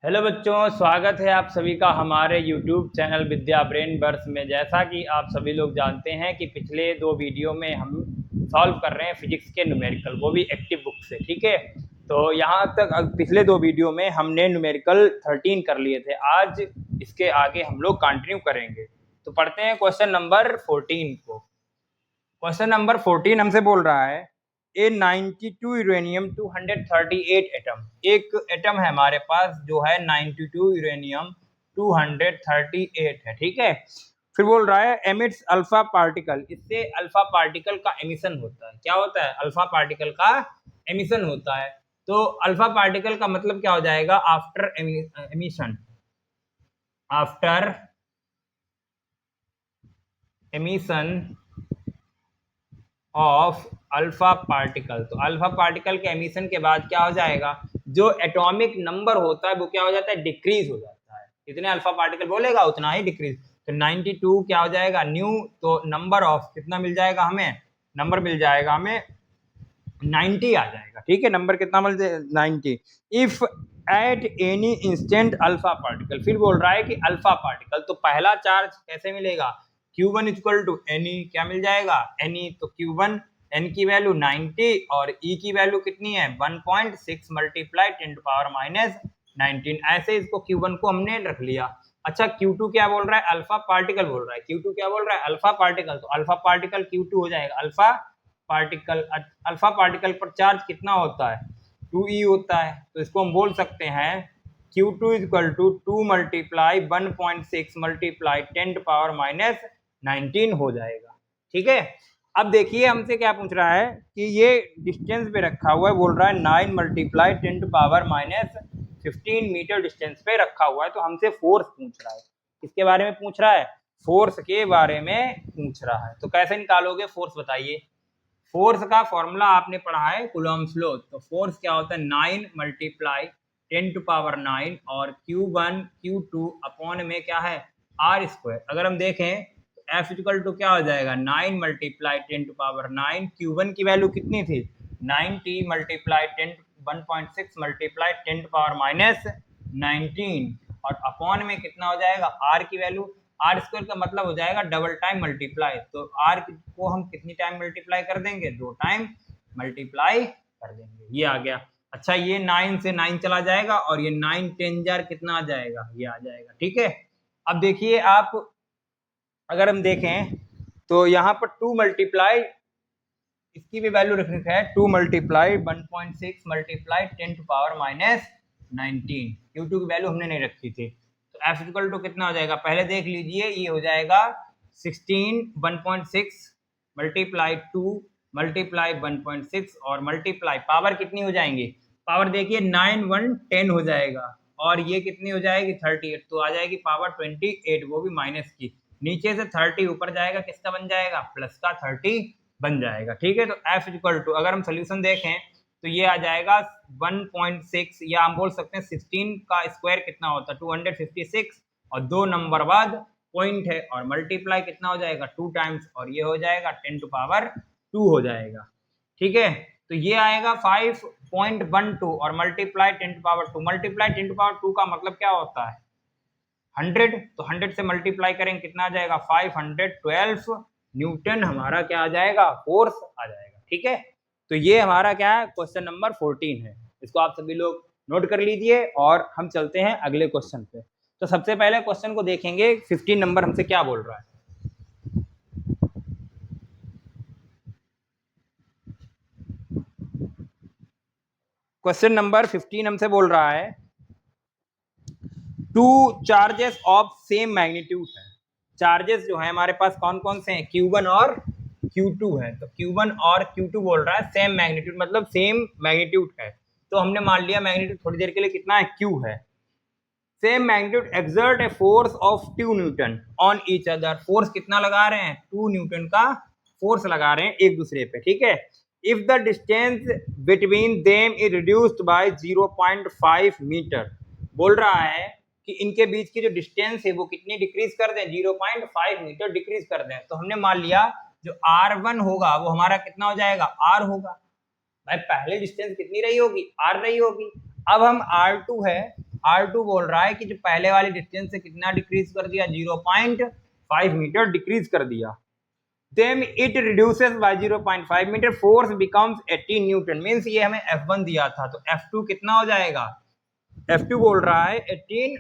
Hello बच्चों, स्वागत है आप सभी का हमारे YouTube चैनल विद्या ब्रेन वर्स में। जैसा कि आप सभी लोग जानते हैं कि पिछले दो वीडियो में हम सॉल्व कर रहे हैं फिजिक्स के न्यूमेरिकल, वो भी एक्टिव बुक से। ठीक है, तो यहाँ तक पिछले दो वीडियो में हमने न्यूमेरिकल 13 कर लिए थे। आज इसके आगे हम लोग कंटिन्यू करेंगे। तो पढ़ते हैं क्वेश्चन नंबर 14 को। क्वेश्चन नंबर 14 हमसे बोल रहा है ए 92 यूरेनियम 238 एटम। एक एटम है हमारे पास जो है 92 यूरेनियम 238 है। ठीक है, फिर बोल रहा है एमिट्स अल्फा पार्टिकल। इससे अल्फा पार्टिकल का एमिशन होता है। क्या होता है? अल्फा पार्टिकल का एमिशन होता है। तो अल्फा पार्टिकल का मतलब क्या हो जाएगा? After emission, after emission of alpha particle. तो अल्फा पार्टिकल के एमिशन के बाद क्या हो जाएगा? जो एटॉमिक नंबर होता है वो क्या हो जाता है? डिक्रीज हो जाता है। जितने अल्फा पार्टिकल बोलेगा उतना ही डिक्रीज। तो 92 क्या हो जाएगा? न्यू, तो नंबर ऑफ कितना मिल जाएगा हमें? नंबर मिल जाएगा हमें 90 आ जाएगा। ठीक है, नंबर कितना मिल जाएगा? 90 if at any instant alpha particle. फिर बोल रहा है कि अल्फा पार्टिकल, तो पहला चार्ज कैसे मिलेगा? Q1 इक्वल टू एनी, क्या मिल जाएगा? एनी। तो Q1 n की वैल्यू 90 और E की वैल्यू कितनी है? 1.6 मल्टीप्लाई 10 टू पावर माइनस 19। ऐसे इसको Q1 को हमने रख लिया। अच्छा, Q2 क्या बोल रहा है? अल्फा पार्टिकल बोल रहा है। Q2 क्या बोल रहा है? Alpha particle. तो अल्फा पार्टिकल Q2 हो जाएगा अल्फा पार्टिकल। अल्फा पार्टिकल पर चार्ज कितना होता है? 2e होता है। तो इसको हम बोल सकते हैं Q2 equal to 2 multiply 1.6 multiply 10 to power minus 19 हो जाएगा। ठीक है, अब देखिए हमसे क्या पूछ रहा है कि ये डिस्टेंस पे रखा हुआ है। बोल रहा है 9 multiply 10 to power minus 15 metre distance पे रखा हुआ है। तो हमसे फोर्स पूछ रहा है। किसके बारे में पूछ रहा है? फोर्स के बारे में पूछ रहा है। तो कैसे निकालोगे फोर्स, बताइए। फोर्स का फॉर्मूला आपने पढ़ा है कूलम्ब्स लॉ। तो फोर्स क्या होता है? 9 मल्टीप्लाई 10 टू पावर 9 और Q1 Q2 अपॉन में क्या है? R square. अगर हम देखें तो F इक्वल टू क्या हो जाएगा? 9 मल्टीप्लाई 10 टू पावर 9। Q1 की वैल्यू कितनी थी? 90 multiply 10 1.6 multiply 10 to power minus 19 और अपॉन में कितना हो जाएगा? आर की वैल्यू। आर स्क्वायर का मतलब हो जाएगा डबल टाइम मल्टीप्लाई। तो आर को हम कितनी टाइम मल्टीप्लाई कर देंगे? 2 टाइम मल्टीप्लाई कर देंगे। ये आ गया। अच्छा, ये 9 से 9 चला जाएगा और ये 9 10 जार कितना आ जाएगा? ये आ जाएगा। ठीक है, अब देखिए आप, अगर हम देखें तो यहाँ पर 2 मल्टीप्लाई, इसकी भी वैल्यू रखनी है 2 multiply 1.6 multiply 10 to power minus 19। Q2 की वैल्यू हमने नहीं रखी थी। तो F इक्वल टू कितना हो जाएगा? पहले देख लीजिए, ये हो जाएगा 16 1.6 मल्टीप्लाई 2 मल्टीप्लाई 1.6 और मल्टीप्लाई पावर कितनी हो जाएंगी? पावर देखिए 9 1 10 हो जाएगा और ये कितनी हो जाएगी? 38। तो आ जाएगी पावर 28, वो भी माइनस की। नीचे से 30 ऊपर जाएगा, किसका बन जाएगा? प्लस का 30 बन जाएगा। ठीक है, तो F इक्वल टू, अगर हम सोल्यूशन देखें तो ये आ जाएगा 1.6, या हम बोल सकते हैं 16 का स्क्वायर कितना होता है? 256 और 2 नंबर बाद पॉइंट है और मल्टीप्लाई कितना हो जाएगा? 2 टाइम्स और ये हो जाएगा 10 टू पावर 2 हो जाएगा। ठीक है, तो ये आएगा 5.12 और multiply 10 to power 2। Multiply 10 to power 2 का मतलब क्या होता है? 100। तो 100 से मल्टीप्लाई करेंगे कितना आ जाएगा? 512 न्यूटन हमारा क्या आ जाएगा? फोर्स आ जाएगा। ठीक है, तो ये हमारा क्या है? क्वेश्चन नंबर 14 है। इसको आप सभी लोग नोट कर लीजिए और हम चलते हैं अगले क्वेश्चन पे। तो सबसे पहले क्वेश्चन को देखेंगे, 15 नंबर हमसे क्या बोल रहा है। क्वेश्चन नंबर 15 हमसे बोल रहा है two charges of same magnitude है। चार्जेस जो है हमारे पास कौन कौन से हैं? Q1 और Q2 है। तो Q1 और Q2 बोल रहा है सेम मैग्नीट्यूड, मतलब सेम मैग्नीट्यूड है। तो हमने मान लिया मैग्नीट्यूड थोड़ी देर के लिए कितना है? Q है। Same magnitude exert a force of 2 Newton on each other. Force कितना लगा रहे हैं? 2 न्यूटन का फोर्स लगा रहे हैं एक दूसरे पे। ठीक है, if the distance between them is reduced by 0.5 metre. बोल रहा है कि इनके बीच की जो डिस्टेंस है वो कितनी डिक्रीज कर दें? 0.5 मीटर डिक्रीज कर दें। तो हमने मान लिया जो R1 होगा वो हमारा कितना हो जाएगा? R होगा। भाई पहले डिस्टेंस कितनी रही होगी? R रही होगी। अब हम R2 है, R2 बोल रहा है कि जो पहले वाली डिस्टेंस से कितना डिक्रीज कर दिया, 0.5 मीटर डिक्रीज कर दिया। Then it reduces by 0.5 metre, force becomes 18 newton. Means ये हमें F1 दिया था, तो F2 कितना हो जाएगा, F2 बोल रहा है 18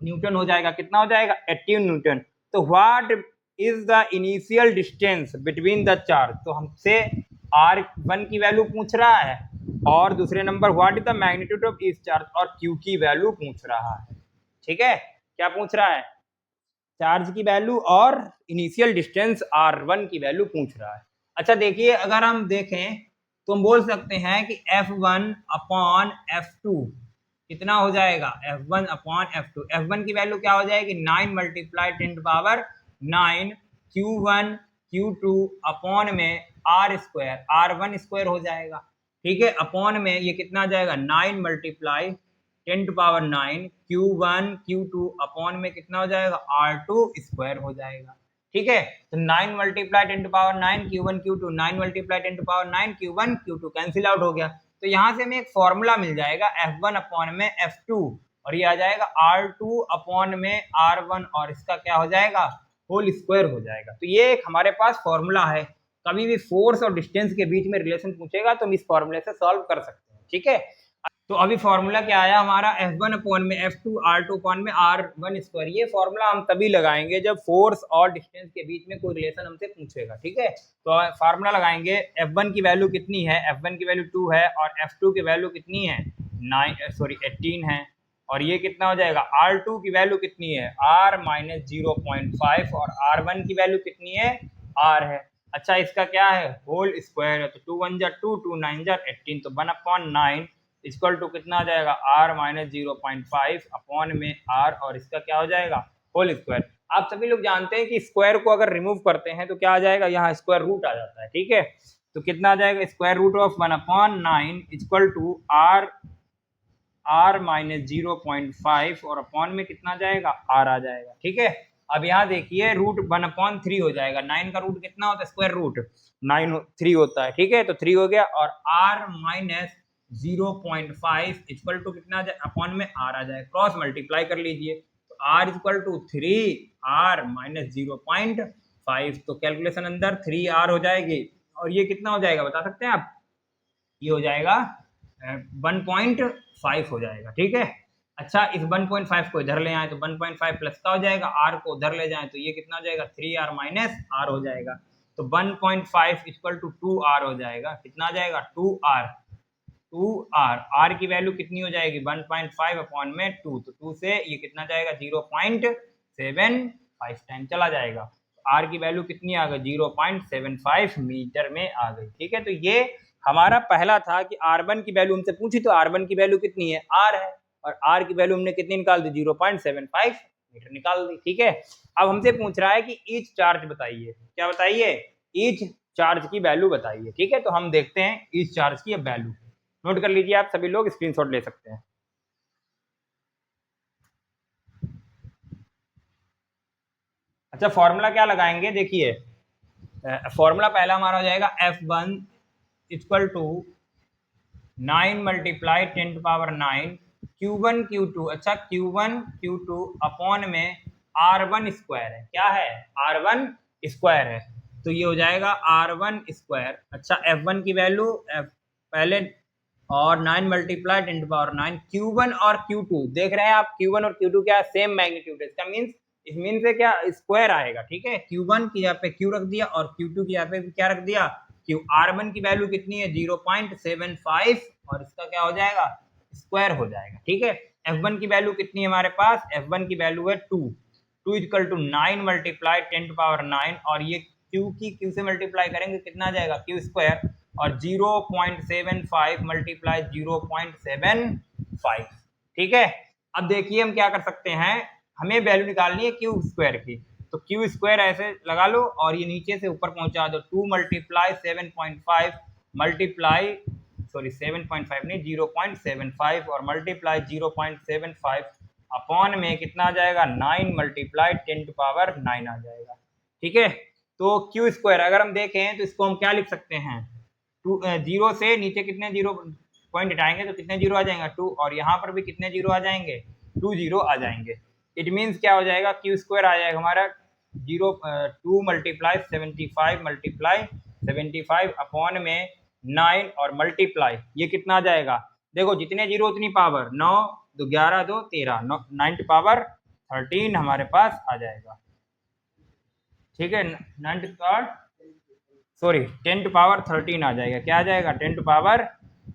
न्यूटन हो जाएगा। कितना हो जाएगा, 18 न्यूटन। तो what is the initial distance between the charge, तो हमसे R1 की वैल्यू पूछ रहा है, और दूसरे number what is the magnitude of each charge, और Q की वैल्यू पूछ रहा है। ठीक है, क्या पूछ रहा है, चार्ज की वैल्यू और इनिशियल डिस्टेंस R1 की वैल्यू पूछ रहा है। अच्छा देखिए, अगर हम देखें तो हम बोल सकते हैं कि F1 अपॉन F2 कितना हो जाएगा, F1 अपॉन F2। F1 की वैल्यू क्या हो जाएगी, 9 multiply 10 power 9 Q1 Q2 upon में R स्क्वायर, R1 स्क्वायर हो जाएगा। ठीक है, अपॉन में ये कितना आ जाएगा, 9 multiply 10 power 9 Q1 Q2 upon में कितना हो जाएगा, R2 स्क्वायर हो जाएगा। ठीक है, तो 9 multiply 10 power 9 Q1 Q2, 9 multiply 10 power 9 Q1 Q2 cancel out हो गया। तो यहाँ से हमें एक फॉर्मूला मिल जाएगा F1 अपॉन में F2, और ये आ जाएगा R2 अपॉन में R1, और इसका क्या हो जाएगा, होल स्क्वायर हो जाएगा। तो ये एक हमारे पास फॉर्मूला है। कभी भी फोर्स और डिस्टेंस के बीच में रिलेशन पूछेगा तो हम इस फॉर्मूले से सॉल्व कर सकते हैं। ठीक है, तो अभी फॉर्मूला क्या आया हमारा, F1 अपॉन में F2 R2 अपॉन में R1 स्क्वायर। ये फॉर्मूला हम तभी लगाएंगे जब फोर्स और डिस्टेंस के बीच में कोई रिलेशन हमसे पूछेगा। ठीक है, तो फार्मूला लगाएंगे, F1 की वैल्यू कितनी है, F1 की वैल्यू 2 है, और F2 की वैल्यू कितनी है, 18 है, और ये कितना हो जाएगा, R2 की वैल्यू कितनी है, R माइनस 0.5, और R1 की वैल्यू कितनी है, R है। अच्छा, इसका क्या है, होल स्क्वायर है, तो 2 1 जा 2, 2 9 जा 18, तो 1/9 इक्वल टू कितना आ जाएगा, R माइनस 0.5 अपॉन में R, और इसका क्या हो जाएगा, होल स्क्वायर। आप सभी लोग जानते हैं कि स्क्वायर को अगर रिमूव करते हैं तो क्या आ जाएगा, यहाँ स्क्वायर रूट आ जाता है। ठीक है, तो कितना आ जाएगा, square root of 1/9 equal to R minus 0.5, और अपॉन में कितना जाएगा, R आ जाएगा। ठीक है, अब यहाँ देखिए रूट 1/3 हो जाएगा, 9 का रूट कितना होता है, स्क्वायर रूट 3 होता है। ठीक है, तो 3 हो गया, और R माइनस 0.5 इक्वल टू कितना अपॉन में R आ जाएगा, क्रॉस मल्टीप्लाई कर लीजिए, तो R equal to 3R minus 0.5, तो कैलकुलेशन अंदर 3R हो जाएगी, और ये कितना हो जाएगा बता सकते हैं आप, ये हो जाएगा 1.5 हो जाएगा। ठीक है, अच्छा इस 1.5 को इधर ले आए तो 1.5 प्लस का हो जाएगा, R को उधर ले जाए तो ये कितना हो जाएगा, 3R माइनस R हो जाएगा, तो 1.5 इक्वल टू 2R हो जाएगा। कितना आ जाएगा, 2R R की वैल्यू कितनी हो जाएगी, 1.5 अपॉन में 2, तो 2 से ये कितना जाएगा, 0.75 टाइम चला जाएगा। R की वैल्यू कितनी आ गई, 0.75 मीटर में आ गई। ठीक है, तो ये हमारा पहला था कि R1 की वैल्यू हमसे पूछी, तो R1 की वैल्यू कितनी है, R है, और R की वैल्यू हमने कितनी निकाल दी, 0.75 मीटर निकाल दी। ठीक है, अब हमसे पूछ रहा है कि ईच चार्ज बताइए, क्या बताइए, ईच चार्ज की वैल्यू बताइए। ठीक है, तो हम देखते हैं ईच चार्ज की वैल्यू, नोट कर लीजिए, आप सभी लोग स्क्रीनशॉट ले सकते हैं। अच्छा, फॉर्मूला क्या लगाएंगे, देखिए फॉर्मूला पहला हमारा हो जाएगा F1 equal to 9 multiply 10 power 9 Q1 Q2। अच्छा, Q1 Q2 अपॉन में R1 स्क्वायर है, क्या है, R1 स्क्वायर है, तो ये हो जाएगा R1 स्क्वायर। अच्छा, F1 की वैल्यू पहले और 9 मल्टीप्लाई 10 पावर 9 Q1 और Q2 देख रहे हैं आप, Q1 और Q2 क्या सेम मैग्नीट्यूड है, इसका मीन्स इस मीन से क्या स्क्वायर आएगा। ठीक है, Q1 की यहाँ पे Q रख दिया और Q2 की यहाँ पे क्या रख दिया, Q। R1 की वैल्यू कितनी है, 0.75, और इसका क्या हो जाएगा, स्क्वायर हो जाएगा। ठीक है, F1 की वैल्यू कितनी है हमारे पास, F1 की वैल्यू है 2 इक्वल टू 9 मल्टीप्लाई 10 पावर 9, और ये Q की Q से मल्टीप्लाई करेंगे कितना आ जाएगा, Q स्क्वायर, और 0.75 मल्टीप्लाई 0.75। ठीक है, अब देखिए हम क्या कर सकते हैं, हमें वैल्यू निकालनी है Q स्क्वायर की, तो Q स्क्वायर ऐसे लगा लो और ये नीचे से ऊपर पहुंचा दो, 2 मल्टीप्लाई 7.5 मल्टीप्लाई 7.5 नहीं 0.75, और मल्टीप्लाई 0.75 अपॉन में कितना आ जाएगा, 9 मल्टीप्लाई 10 पावर 9 आ जाएगा। ठीक है, तो Q स्क्वायर अगर हम देखें तो इसको हम क्या लिख सकते हैं, 0 से नीचे कितने 0 पॉइंट हटाएंगे तो कितने जीरो आ जाएंगे 2, और यहाँ पर भी कितने जीरो आ जाएंगे 2 जीरो आ जाएंगे। इट मीन्स क्या हो जाएगा क्यू स्क्वायर आ जाएगा हमारा 2 मल्टीप्लाई 75 मल्टीप्लाई 75 अपॉन में 9 और मल्टीप्लाई ये कितना आ जाएगा, देखो जितने जीरो उतनी पावर, 9 2 11 2 13, 9 पावर 13 हमारे पास आ जाएगा। ठीक है, 9 पावर सॉरी 10 पावर 13 आ जाएगा। क्या आ जाएगा 10 पावर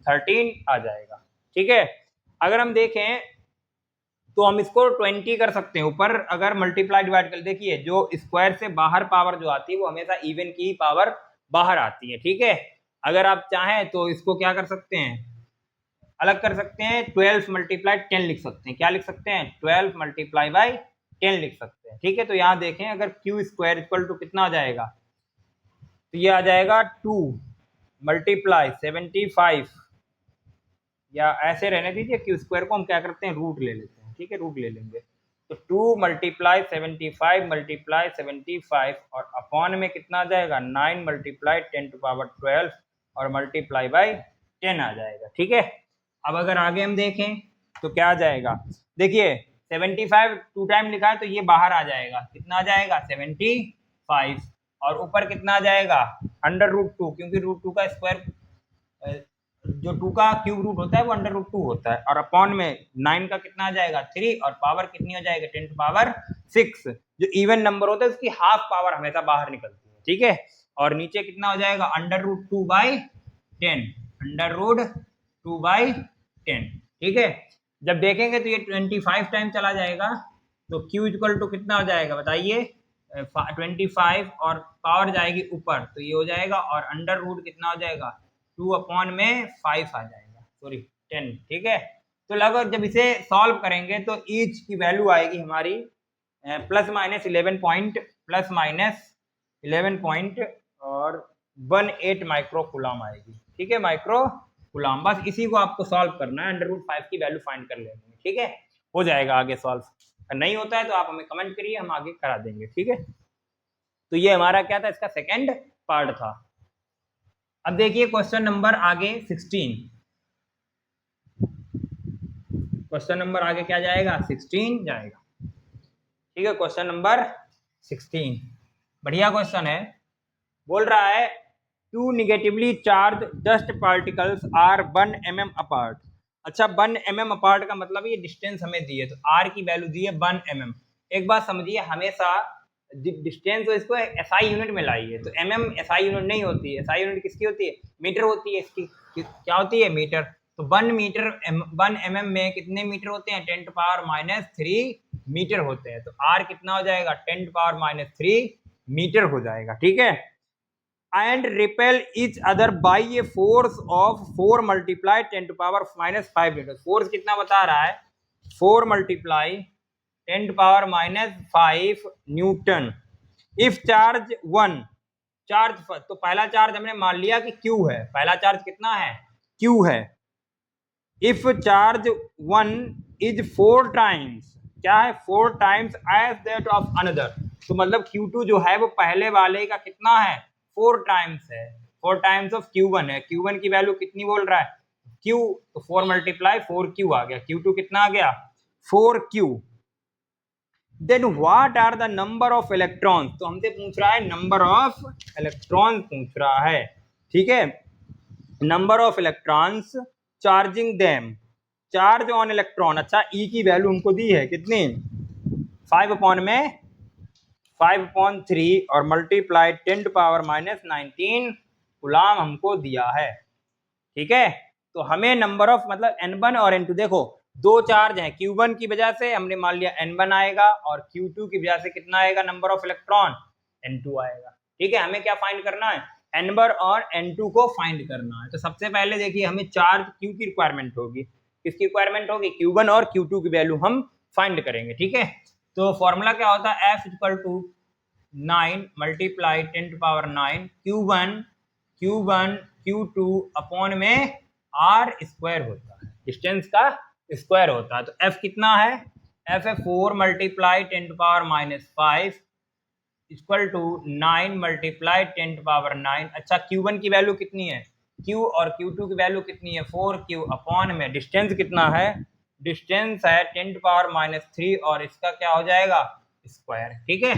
13 आ जाएगा। ठीक है, अगर हम देखें तो हम इसको 20 कर सकते हैं ऊपर अगर मल्टीप्लाई डिवाइड कर, देखिए जो स्क्वायर से बाहर पावर जो आती है वो हमेशा इवन की पावर बाहर आती है। ठीक है, अगर आप चाहें तो इसको क्या कर सकते हैं, अलग कर सकते हैं, 12 मल्टीप्लाई 10 लिख सकते हैं। क्या लिख सकते हैं 12 मल्टीप्लाई बाई 10 लिख सकते हैं। ठीक है, तो यहाँ देखें अगर क्यू स्क्वायर इक्वल टू कितना आ जाएगा, तो ये आ जाएगा 2 मल्टीप्लाई 75, या ऐसे रहने दीजिए क्यू स्क्वायर को हम क्या करते हैं रूट ले लेते हैं। ठीक है, रूट ले लेंगे तो 2 मल्टीप्लाई 75 मल्टीप्लाई 75 और अपॉन में कितना आ जाएगा 9 मल्टीप्लाई 10 टू पावर 12 और मल्टीप्लाई बाई 10 आ जाएगा। ठीक है, अब अगर आगे हम देखें तो क्या आ जाएगा, देखिए 75 2 टाइम लिखा है तो ये बाहर आ जाएगा, कितना आ जाएगा 75, और ऊपर कितना आ जाएगा अंडर रूट 2, क्योंकि रूट 2 का स्क्वायर जो 2 का क्यूब रूट होता है वो अंडर रूट 2 होता है, और अपॉन में 9 का कितना आ जाएगा 3, और पावर कितनी हो जाएगा 10 पावर 6। जो इवन नंबर होता है उसकी हाफ पावर हमेशा बाहर निकलती है। ठीक है, और नीचे कितना हो जाएगा under root 2 by 10, under root 2 by 10। ठीक है, जब देखेंगे तो ये 25 टाइम चला जाएगा तो Q इक्वल टू कितना हो जाएगा बताइए 25, और पावर जाएगी ऊपर तो ये हो जाएगा, और अंडर रूट कितना हो जाएगा 2 अपॉन में 5 आ जाएगा, सॉरी 10। ठीक है, तो लगभग जब इसे सॉल्व करेंगे तो ईच की वैल्यू आएगी हमारी प्लस माइनस 11 पॉइंट और 18 माइक्रो कूलम आएगी। ठीक है, माइक्रो कूलम, बस इसी को आपको सॉल्व करना है, अंडर रूट 5 की वैल्यू फाइंड कर लेंगे। ठीक है, हो जाएगा आगे सॉल्व, अगर नहीं होता है तो आप हमें कमेंट करिए, हम आगे करा देंगे। ठीक है, तो ये हमारा क्या था, इसका सेकेंड पार्ट था। अब देखिए क्वेश्चन नंबर आगे 16, क्वेश्चन नंबर आगे क्या जाएगा 16 जाएगा। ठीक है, क्वेश्चन नंबर 16 बढ़िया क्वेश्चन है, बोल रहा है 2 negatively charge dust particles are 1 mm apart. अच्छा 1 mm अपार्ट का मतलब ये डिस्टेंस हमें दी है, तो r की वैल्यू दी है 1 mm। एक बात समझिए, हमेशा डिस्टेंस हो इसको SI यूनिट में लाइए, तो mm SI यूनिट नहीं होती है, SI यूनिट किसकी होती है मीटर होती है, इसकी क्या होती है मीटर। तो 1 mm में कितने मीटर होते हैं 10 पावर -3 मीटर होते हैं, तो r कितना हो जाएगा 10 पावर -3 मीटर हो जाएगा। ठीक है, and repel each other by a force of 4 multiply 10 to power -5 Newton. Force कितना बता रहा है 4 multiply 10 to power -5 Newton. If charge 1 charge, तो पहला चार्ज हमने मान लिया कि Q है, पहला चार्ज कितना है Q है। इफ चार्ज 1 इज 4 टाइम्स, क्या है 4 times as that of another, तो मतलब Q2 जो है वो पहले वाले का कितना है 4 टाइम्स है, 4 टाइम्स ऑफ Q1 है। Q1 की वैल्यू कितनी बोल रहा है Q, तो 4 मल्टीप्लाई 4Q आ गया, Q2 कितना आ गया 4Q। Then what are the number of electrons, तो हमसे पूछ रहा है नंबर ऑफ इलेक्ट्रॉन पूछ रहा है। ठीक है, number of electrons charging them, charge on electron. अच्छा ई की वैल्यू हमको दी है कितनी 5 अपॉन में 5/3 और मल्टीप्लाई 10 टू पावर -19 कूलम हमको दिया है। ठीक है, तो हमें नंबर ऑफ मतलब N1 और N2, देखो दो चार्ज हैं, Q1 की वजह से हमने मान लिया N1 आएगा और Q2 की वजह से कितना आएगा नंबर ऑफ इलेक्ट्रॉन N2 आएगा। ठीक है, हमें क्या फाइंड करना है N1 और N2 को फाइंड करना है। तो सबसे पहले देखिए हमें चार्ज Q की रिक्वायरमेंट होगी, किसकी रिक्वायरमेंट होगी Q1 और Q2 की वैल्यू हम फाइंड करेंगे। ठीक है, तो फॉर्मूला क्या होता है F equal to 9 multiply 10 to power 9 Q1 Q2 upon में R स्क्वायर होता है, डिस्टेंस का स्क्वायर होता है। तो F कितना है F है 4 multiply 10 to power -5 equal to 9 multiply 10 to power 9। अच्छा Q1 की वैल्यू कितनी है Q और Q2 की वैल्यू कितनी है 4Q अपॉन में डिस्टेंस कितना है, डिस्टेंस है 10⁻³ और इसका क्या हो जाएगा स्क्वायर। ठीक है,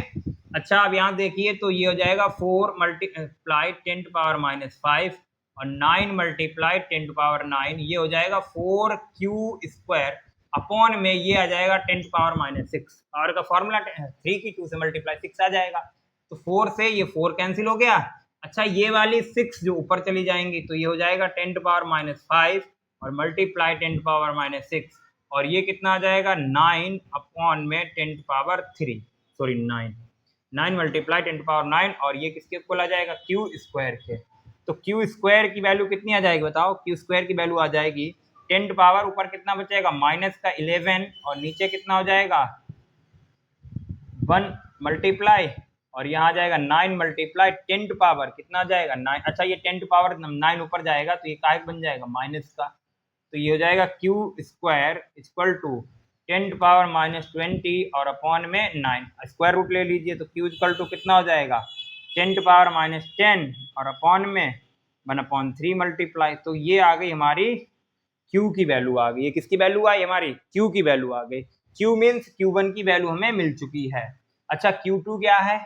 अच्छा अब यहाँ देखिए तो ये हो जाएगा 4 मल्टीप्लाई 10⁻⁵ और 9 मल्टीप्लाई 10⁻⁹, ये हो जाएगा 4Q² अपॉन में ये आ जाएगा 10⁻⁶। पावर का फॉर्मूला 3 की 2 से मल्टीप्लाई 6 आ जाएगा, तो 4 से ये 4 कैंसिल हो गया। अच्छा ये वाली 6 जो ऊपर चली जाएंगी तो ये हो जाएगा 10⁻⁵ और मल्टीप्लाई 10⁻⁶, और ये कितना आ जाएगा 9 अपॉन में 10⁻3, सॉरी 9 मल्टीप्लाई 10⁻9 और ये किसके इक्वल आ जाएगा Q² के। तो Q² की वैल्यू कितनी आ जाएगी बताओ, Q² की वैल्यू आ जाएगी 10 पावर ऊपर कितना बचेगा माइनस का 11 और नीचे कितना हो जाएगा 1 मल्टीप्लाई और यहाँ आ जाएगा 9 मल्टीप्लाई 10 पावर कितना आ जाएगा 9। अच्छा ये 10 पावर 9 ऊपर जाएगा तो ये का बन जाएगा माइनस का, तो ये हो जाएगा Q² इक्वल टू 10⁻⁻20 और अपॉन में 9 स्क्वायर रूट ले लीजिए, तो Q इक्वल टू कितना हो जाएगा 10⁻⁻10 और अपॉन में 1/3 मल्टीप्लाई, तो ये आ गई हमारी Q की वैल्यू आ गई। ये किसकी वैल्यू आई हमारी Q की वैल्यू आ गई। Q मीन्स Q1 की वैल्यू हमें मिल चुकी है। अच्छा Q2 क्या है,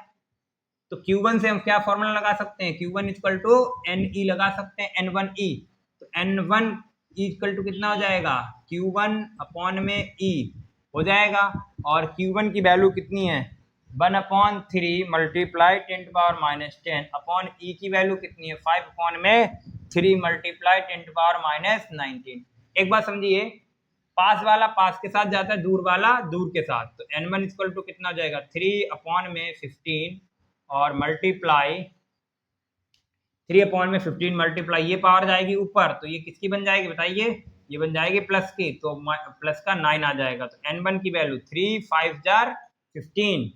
तो Q1 से हम क्या फॉर्मूला लगा सकते हैं, Q1 इक्वल टू NE लगा सकते हैं N1E, तो N1 इक्वल टू कितना हो जाएगा Q1 अपॉन में E हो जाएगा, और Q1 की वैल्यू कितनी है 1/3 मल्टीप्लाई 10⁻⁻10 अपॉन E की वैल्यू कितनी है 5/3 मल्टीप्लाई 10⁻⁻19। एक बात समझिए, पास वाला पास के साथ जाता है, दूर वाला दूर के साथ, तो N1 इक्वल टू कितना हो जाएगा 3/15 और मल्टीप्लाई 3/15 मल्टीप्लाई ये पावर जाएगी ऊपर, तो ये किसकी बन जाएगी बताइए, ये बन जाएगी प्लस की, तो प्लस का 9 आ जाएगा, तो N1 की वैल्यू 3 5 जार 15,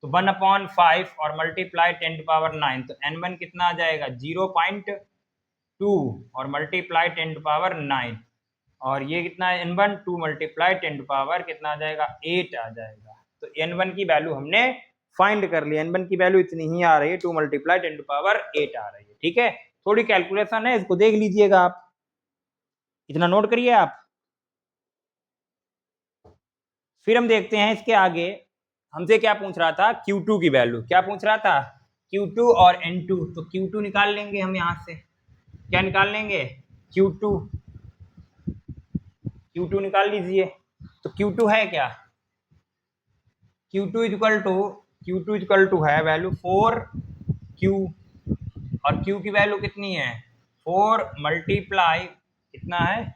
तो 1/5 और मल्टीप्लाई 10⁻9, तो N1 कितना आ जाएगा 0.2 और मल्टीप्लाई 10⁻9, और ये कितना है N1 2 मल्टीप्लाई 10 कितना आ जाएगा 8 आ जाएगा। तो N1 की वैल्यू हमने फाइंड कर लिया, N1 की वैल्यू इतनी ही आ रही है 2 मल्टीप्लाई 10⁸ आ रही है। ठीक है, थोड़ी कैलकुलेशन है, इसको देख लीजिएगा आप, इतना नोट करिए आप। फिर हम देखते हैं इसके आगे हमसे क्या पूछ रहा था, Q2 की वैल्यू क्या पूछ रहा था, Q2 और N2, तो Q2 निकाल लेंगे हम यहाँ से, क्या निकाल लेंगे Q2 निकाल लीजिए, तो Q2 है क्या, Q2 इक्वल टू है वैल्यू 4Q और Q की वैल्यू कितनी है 4 मल्टीप्लाई कितना है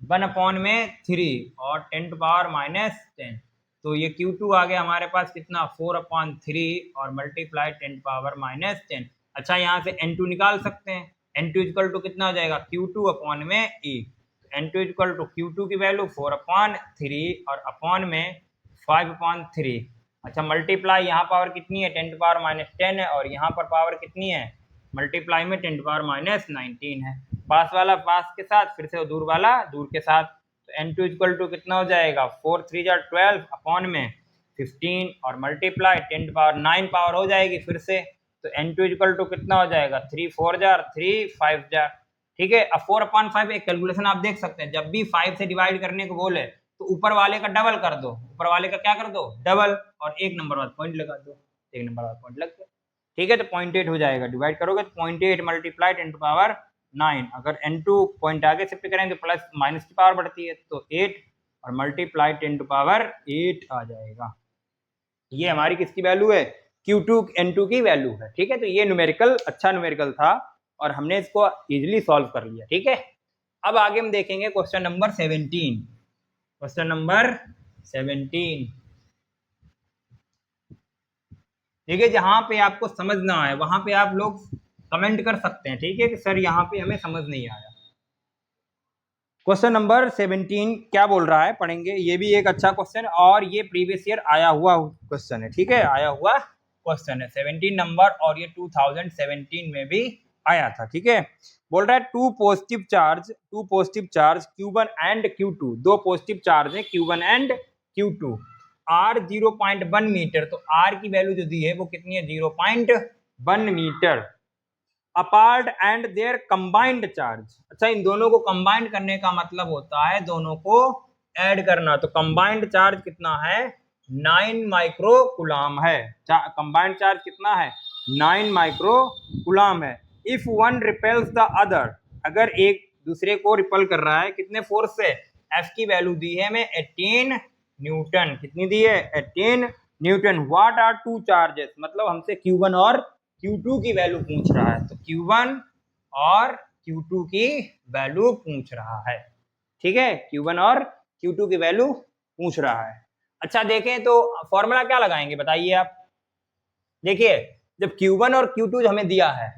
1/3 और 10⁻⁻10, तो ये Q2 आ गया हमारे पास कितना 4/3 और मल्टीप्लाई 10⁻⁻10। अच्छा यहाँ से N2 निकाल सकते हैं, N2 इक्वल टू कितना हो जाएगा Q2 अपॉन में E, N2 equal to Q2 की वैल्यू 4/3 और अपॉन में 5/3। अच्छा मल्टीप्लाई यहाँ पावर कितनी है 10⁻⁻10 है और यहाँ पर पावर कितनी है मल्टीप्लाई में 10⁻⁻19 है, पास वाला पास के साथ फिर से दूर वाला दूर के साथ, तो N2 इक्वल टू कितना हो जाएगा 4 3 जार 12 अपॉन में 15 और मल्टीप्लाई 10⁻9 पावर हो जाएगी फिर से, तो N2 इक्वल टू कितना हो जाएगा 3 4 जार 3 5 जार। ठीक है, अब 4/5 एक कैलकुलेशन आप देख सकते हैं, जब भी 5 से डिवाइड करने को बोले तो ऊपर वाले का डबल कर दो, ऊपर वाले का क्या कर दो डबल, और एक नंबर बाद पॉइंट लगा दो, एक नंबर बाद पॉइंट लग गया। ठीक है, तो 0.8 हो जाएगा, डिवाइड करोगे तो 0.8 मल्टीप्लाई 10⁻9, अगर N2 पॉइंट आगे शिफ्ट करें तो प्लस माइनस की पावर बढ़ती है, तो 8 और मल्टीप्लाई 10⁻8 आ जाएगा। ये हमारी किसकी वैल्यू है Q2 N2 की वैल्यू है। ठीक है, तो ये न्यूमेरिकल अच्छा न्यूमेरिकल था और हमने इसको इजीली सॉल्व कर लिया। ठीक है, अब आगे हम देखेंगे क्वेश्चन नंबर 17। क्वेश्चन नंबर 17, ठीक है, जहां पे आपको समझ ना आए वहां पे आप लोग कमेंट कर सकते हैं, ठीक है, कि सर यहाँ पे हमें समझ नहीं आया। क्वेश्चन नंबर 17 क्या बोल रहा है पढ़ेंगे, ये भी एक अच्छा क्वेश्चन और ये प्रीवियस ईयर आया हुआ क्वेश्चन है। ठीक है, आया हुआ क्वेश्चन है 17 नंबर और ये 2017 में भी आया था। ठीक है, बोल रहा है to positive charge Q1 and Q2, दो पॉजिटिव चार्ज है Q1 and Q2, R 0.1 metre, तो R की वैल्यू जो दी है वो कितनी है 0.1 metre. Apart and their combined charge. अच्छा, इन दोनों को कंबाइंड करने का मतलब होता है दोनों को ऐड करना। तो कंबाइंड चार्ज कितना है? 9 माइक्रो कुलाम है। कंबाइंड चार्ज कितना है? 9 माइक्रो कुलाम है। If one repels the other, अगर एक दूसरे को रिपल कर रहा है कितने फोर्स से? एफ की वैल्यू दी है हमें 18 न्यूटन। कितनी दी है? 18 newton. What are two charges, मतलब हमसे Q1 और Q2 की वैल्यू पूछ रहा है। तो Q1 और Q2 की वैल्यू पूछ रहा है। ठीक है, Q1 और Q2 की वैल्यू पूछ रहा है। अच्छा देखें तो फॉर्मूला क्या लगाएंगे बताइए आप। देखिए, जब Q1 और Q2 हमें दिया है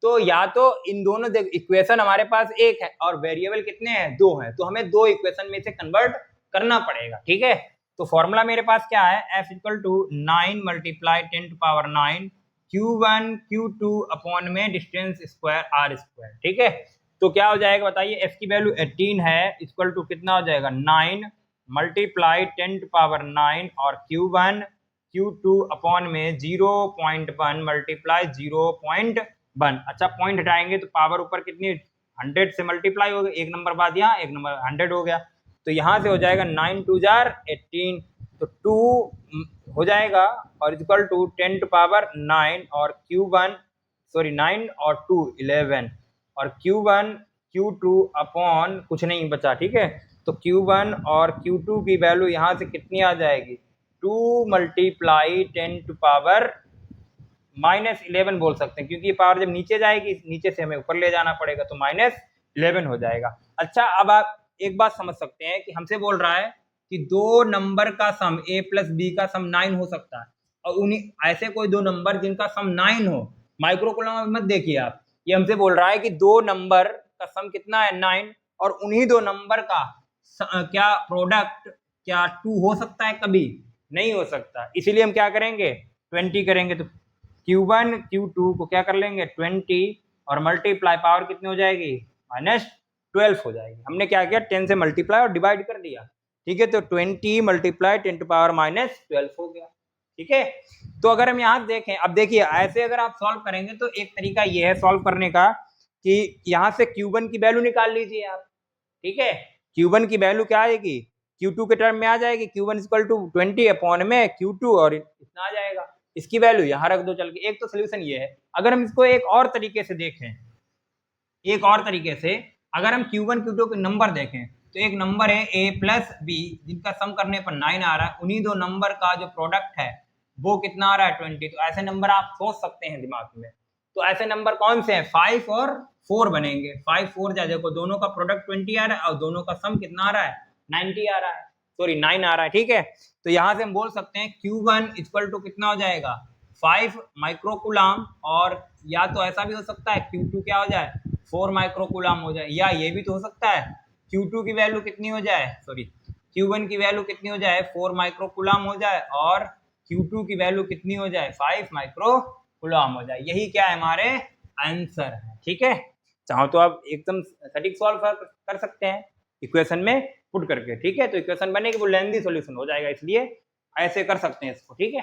तो या तो इन दोनों इक्वेशन हमारे पास एक है और वेरिएबल कितने हैं? 2 हैं, तो हमें दो इक्वेशन में से कन्वर्ट करना पड़ेगा। ठीक है, तो फॉर्मूला मेरे पास क्या है? F equal to 9 multiply 10 to power 9 Q1 Q2 upon में डिस्टेंस स्क्वायर R स्क्वायर। ठीक है, तो क्या हो जाएगा बताइए? F की वैल्यू 18 है, इक्वल टू कितना हो जाएगा? 9 मल्टीप्लाई 10 टू पावर 9 और Q1 Q2 अपॉन में 0.1 मल्टीप्लाई 0.1। अच्छा, पॉइंट हटाएंगे तो पावर ऊपर कितनी? 100 से मल्टीप्लाई हो गया, एक नंबर बाद यहाँ एक नंबर 100 हो गया, तो यहाँ से हो जाएगा 9 2 जार 18, तो 2 हो जाएगा और इक्वल टू 10 टू पावर 9 और Q1 सॉरी 9 और 2 11 और Q1 Q2 अपॉन कुछ नहीं बचा। ठीक है, तो Q1 और Q2 की वैल्यू यहाँ से कितनी आ जाएगी? 2 मल्टीप्लाई 10 टू पावर -11 बोल सकते हैं, क्योंकि ये पावर जब नीचे जाएगी नीचे से हमें ऊपर ले जाना पड़ेगा, तो -11 हो जाएगा। अच्छा, अब आप एक बात समझ सकते हैं कि हमसे बोल रहा है कि दो नंबर का सम a प्लस बी का सम 9 हो सकता है, और उन्हीं ऐसे कोई दो नंबर जिनका सम 9 हो, माइक्रो कूलम मत देखिए आप, ये हमसे बोल रहा है कि दो नंबर का सम कितना है? 9, और उन्हीं दो नंबर का क्या प्रोडक्ट क्या 2 हो सकता है? कभी नहीं हो सकता, इसीलिए हम क्या करेंगे? 20 करेंगे। तो Q1 Q2 को क्या कर लेंगे? 20 और मल्टीप्लाई पावर कितनी हो जाएगी? -12 हो जाएगी। हमने क्या किया? 10 से मल्टीप्लाई और डिवाइड कर दिया। ठीक है, तो 20 मल्टीप्लाई 10 टू पावर -12 हो गया। ठीक है, तो अगर हम यहाँ देखें, अब देखिए ऐसे अगर आप सॉल्व करेंगे तो एक तरीका ये है सॉल्व करने का कि यहाँ से Q1 की वैल्यू निकाल लीजिए आप। ठीक है, Q1 की वैल्यू क्या आएगी? Q2 के टर्म में आ जाएगी, Q1 इक्वल टू 20 अपॉन में Q2 और इतना आ जाएगा, इसकी वैल्यू यहाँ रख दो चल के। एक तो सोल्यूशन ये है। अगर हम इसको एक और तरीके से देखें, एक और तरीके से अगर हम Q1 Q2 के नंबर देखें तो एक नंबर है a प्लस बी जिनका सम करने पर 9 आ रहा है, उन्हीं दो नंबर का जो प्रोडक्ट है वो कितना आ रहा है? 20। तो ऐसे नंबर आप सोच सकते हैं दिमाग में। तो ऐसे नंबर कौन से हैं? 5 और 4 बनेंगे। 5 4 जा, देखो दोनों का प्रोडक्ट 20 आ रहा है और दोनों का सम कितना आ रहा है? 90 आ रहा है, सॉरी 9 आ रहा है। ठीक है, तो यहाँ से हम बोल सकते हैं Q1 इक्वल टू कितना हो जाएगा? 5 माइक्रो कूलम, और या तो ऐसा भी हो सकता है Q2 क्या हो जाए? 4 माइक्रो कूलम हो जाए, या ये भी तो हो सकता है Q2 की वैल्यू कितनी हो जाए? सॉरी, Q1 की वैल्यू कितनी हो जाए? 4 माइक्रो कूलम हो जाए, और Q2 की वैल्यू कितनी हो जाए? 5 माइक्रो कूलम हो जाए। यही क्या है? हमारे आंसर है। ठीक है, चाहो तो आप एकदम सटीक सॉल्व कर सकते हैं इक्वेशन में पुट करके। ठीक है, तो इक्वेशन बनेगी वो लेंथी सॉल्यूशन हो जाएगा, इसलिए ऐसे कर सकते हैं इसको। ठीक है,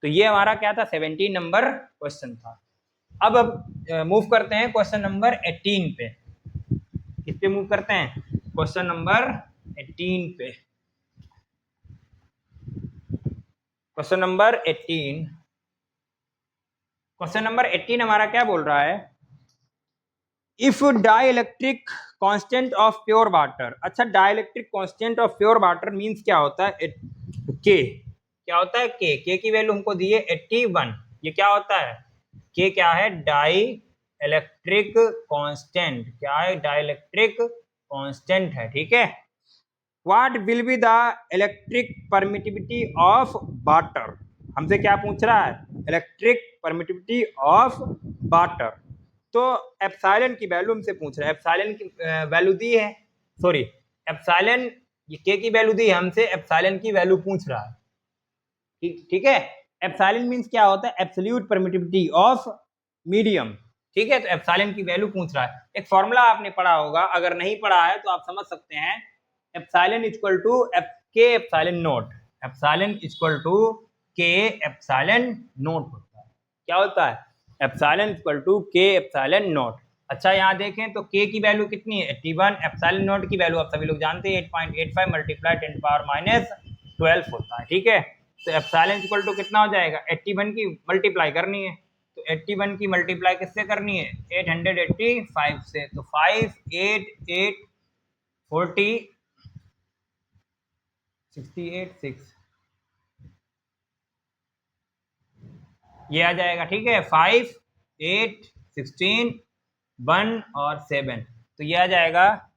तो ये हमारा क्या था? 17 नंबर क्वेश्चन था। अब मूव करते हैं क्वेश्चन नंबर 18 पे। किस पे मूव करते हैं? क्वेश्चन नंबर 18 पे। क्वेश्चन नंबर 18, क्वेश्चन नंबर 18 हमारा क्या बोल रहा है? If dielectric constant of pure water. अच्छा, dielectric constant of pure water means क्या होता है? के क्या होता है? के की वैल्यू हमको दी है 81। ये क्या होता है? के क्या है? Dielectric constant. क्या है? डाइलेक्ट्रिक कांस्टेंट है। ठीक है, what will be the electric permittivity of water. हमसे क्या पूछ रहा है? Electric permittivity of water. तो एप्सिलॉन की वैल्यू हमसे पूछ रहा है। एप्सिलॉन की वैल्यू दी है, सॉरी एप्सिलॉन, ये के की वैल्यू दी है, हमसे एप्सिलॉन की वैल्यू पूछ रहा है। ठीक है, एप्सिलॉन मींस क्या होता है? Absolute permittivity of medium. ठीक है, तो एप्सिलॉन की वैल्यू पूछ रहा है। एक फॉर्मूला आपने पढ़ा होगा, अगर नहीं पढ़ा है तो आप समझ सकते हैं। Epsilon equal to K epsilon naught. Epsilon equal to K epsilon naught होता है। क्या होता है? Epsilon equal to K epsilon naught. अच्छा यहाँ देखें तो के की वैल्यू कितनी है 81, एप्सिलॉन नॉट की वैल्यू आप सभी लोग जानते हैं 8.85 मल्टीप्लाई 10⁻⁻12 होता है, ठीक है। तो एप्सिलॉन इक्वल टू कितना हो जाएगा 81 की मल्टीप्लाई करनी है, तो 81 की मल्टीप्लाई किससे करनी है 885 से, तो 5 8 8 40 68 6 ये आ जाएगा, ठीक है। 5 8 16 1 और 7, तो ये आ जाएगा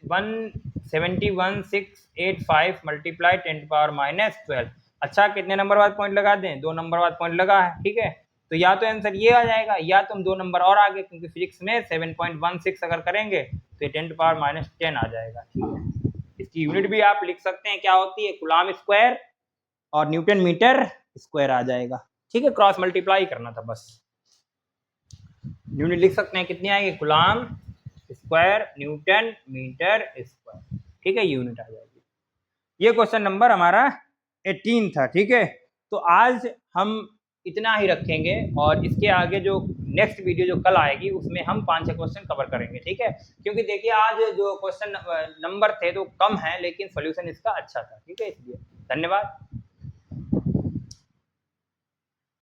171,685 मल्टीप्लाई 10⁻⁻12। अच्छा कितने नंबर बाद पॉइंट लगा दें, 2 नंबर बाद पॉइंट लगा है, ठीक है। तो या तो आंसर ये आ जाएगा या तुम 2 नंबर और आगे, क्योंकि फिजिक्स में 7.16 अगर करेंगे तो ये 10⁻⁻10 आ जाएगा, ठीक है। इसकी यूनिट भी आप लिख सकते हैं, क्या होती है कूलम स्क्वायर और न्यूटन मीटर स्क्वायर आ जाएगा, ठीक है। क्रॉस मल्टीप्लाई करना था बस। यूनिट लिख सकते हैं कितनी आएगी coulomb square newton metre square, ठीक है, यूनिट आ जाएगी। ये क्वेश्चन नंबर हमारा 18 था, ठीक है। तो आज हम इतना ही रखेंगे और इसके आगे जो नेक्स्ट वीडियो जो कल आएगी उसमें हम 5-6 क्वेश्चन कवर करेंगे, ठीक है। क्योंकि देखिए आज जो क्वेश्चन नंबर थे तो कम है लेकिन सोल्यूशन इसका अच्छा था, ठीक है। इसलिए धन्यवाद।